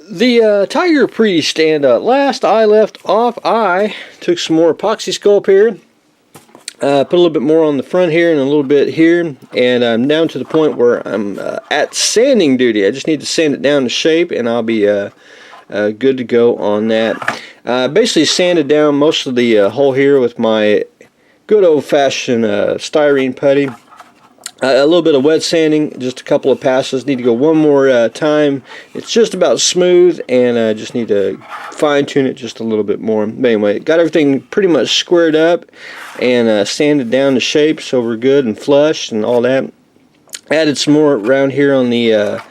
The Tiger Priest, and last I left off, I took some more epoxy sculpt here, put a little bit more on the front here and a little bit here, and I'm down to the point where I'm at sanding duty. I just need to sand it down to shape, and I'll be good to go on that. Basically sanded down most of the hole here with my good old-fashioned styrene putty. A little bit of wet sanding, just a couple of passes. Need to go one more time. It's just about smooth, and just need to fine tune it just a little bit more. But anyway, got everything pretty much squared up and sanded down to shape, so we're good and flush and all that. Added some more around here on the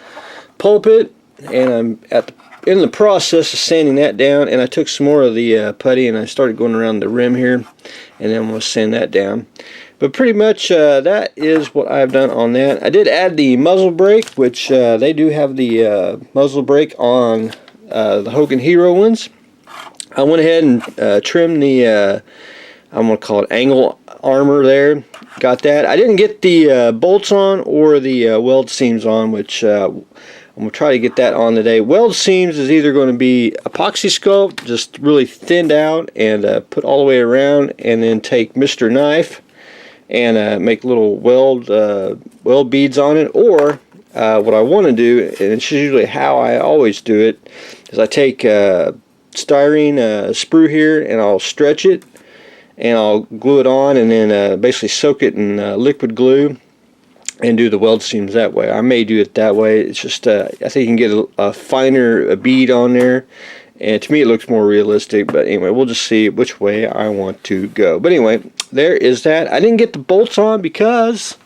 pulpit, and I'm in the process of sanding that down. And I took some more of the putty and I started going around the rim here, and then we'll sand that down. But pretty much that is what I've done on that. I did add the muzzle brake, which they do have the muzzle brake on the Hogan Hero ones. I went ahead and trimmed the, I'm going to call it angle armor there. Got that. I didn't get the bolts on or the weld seams on, which I'm going to try to get that on today. Weld seams is either going to be epoxy sculpt, just really thinned out and put all the way around, and then take Mr. Knife and make little weld beads on it. Or what I want to do, and it's usually how I always do it, is I take styrene sprue here and I'll stretch it and I'll glue it on, and then basically soak it in liquid glue and do the weld seams that way. I may do it that way. It's just I think you can get a finer bead on there, and to me it looks more realistic. But anyway, we'll just see which way I want to go. But anyway, there is that. I didn't get the bolts on because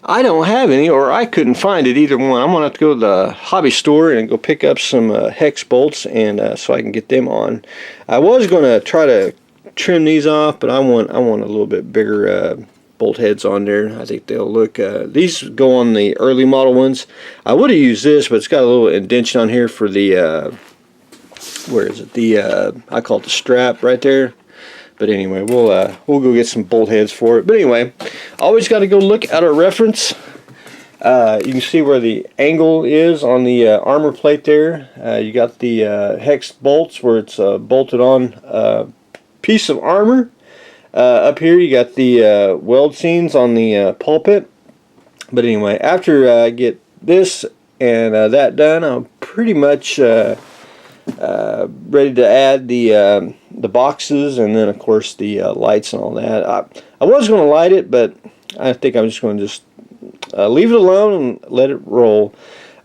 I don't have any, or I couldn't find it, either one. I'm going to have to go to the hobby store and go pick up some hex bolts, and so I can get them on. I was going to try to trim these off, but I want a little bit bigger bolt heads on there. I think they'll look, these go on the early model ones. I would have used this, but it's got a little indentation on here for the where is it, the I call it the strap right there. But anyway, we'll go get some bolt heads for it. But anyway, always got to go look at our reference. You can see where the angle is on the armor plate there. You got the hex bolts where it's bolted on a piece of armor. Up here you got the weld seams on the pulpit. But anyway, after I get this and that done, I'm pretty much ready to add the boxes, and then of course the lights and all that. I was going to light it, but I think I'm just going to leave it alone and let it roll.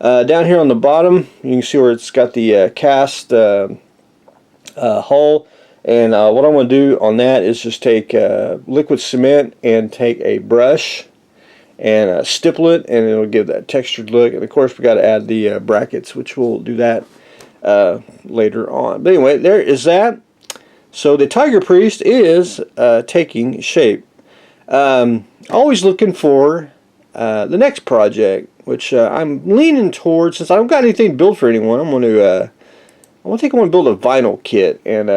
Down here on the bottom, you can see where it's got the cast hull. And what I'm going to do on that is just take liquid cement and take a brush and stipple it, and it'll give that textured look. And of course we got to add the brackets, which we'll do that later on. But anyway, there is that. So the Tiger Priest is taking shape. Always looking for the next project, which I'm leaning towards. Since I don't got anything built for anyone, I want to build a vinyl kit. And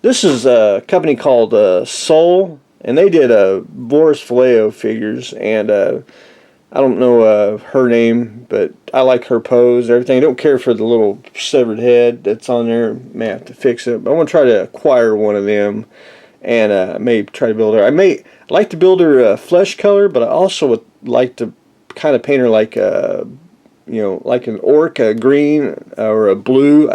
this is a company called Soul, and they did Boris Vallejo figures, and I don't know her name, but I like her pose and everything. I don't care for the little severed head that's on there. May have to fix it, but I want to try to acquire one of them, and may try to build her. I like to build her flesh color, but I also would like to kind of paint her like like an orc, a green or a blue.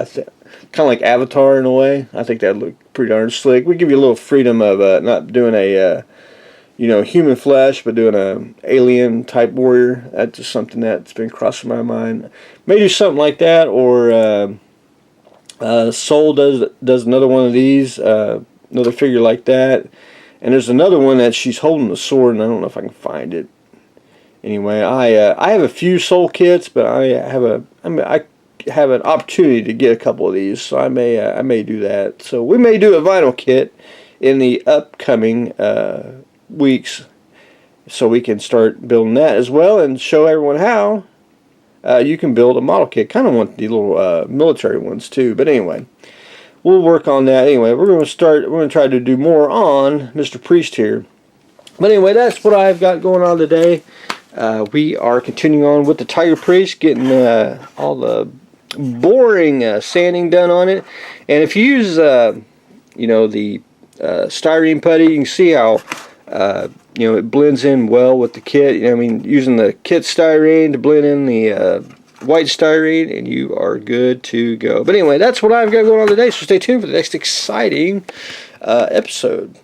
Kind of like Avatar in a way. I think that'd look pretty darn slick. We give you a little freedom of not doing a human flesh, but doing a alien type warrior. That's just something that's been crossing my mind. May do something like that, or Soul does another one of these, another figure like that. And there's another one that she's holding a sword, and I don't know if I can find it. Anyway, I have a few Soul kits, but I have an opportunity to get a couple of these, so I may do that. So we may do a vinyl kit in the upcoming weeks, so we can start building that as well and show everyone how you can build a model kit. Kind of want the little military ones too, but anyway, we'll work on that. Anyway, we're going to try to do more on Mr. Priest here. But anyway, that's what I've got going on today. We are continuing on with the Tiger Priest, getting all the boring sanding done on it. And if you use, you know, the styrene putty, you can see how, you know, it blends in well with the kit. You know, I mean, using the kit styrene to blend in the white styrene, and you are good to go. But anyway, that's what I've got going on today, so stay tuned for the next exciting episode.